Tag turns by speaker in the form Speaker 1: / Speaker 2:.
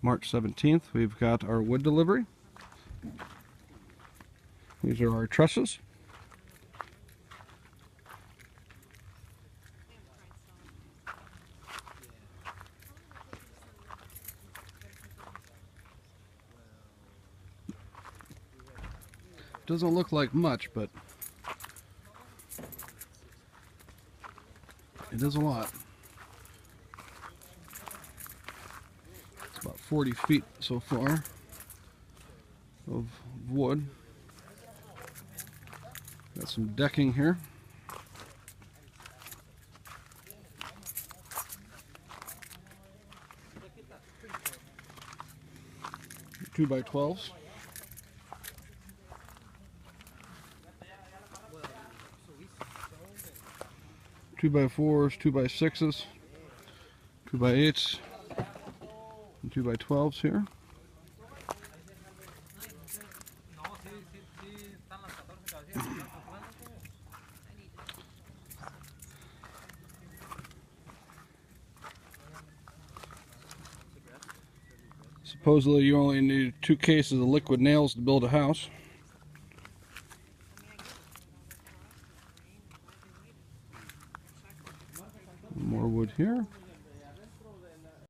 Speaker 1: March 17th, we've got our wood delivery. These are our trusses. Doesn't look like much, but it is a lot. It's about 40 feet so far of wood. Got some decking here. Two by 12s. 2x4s, 2x6s, 2x8s, and 2x12s here. Supposedly you only need 2 cases of liquid nails to build a house. More wood here.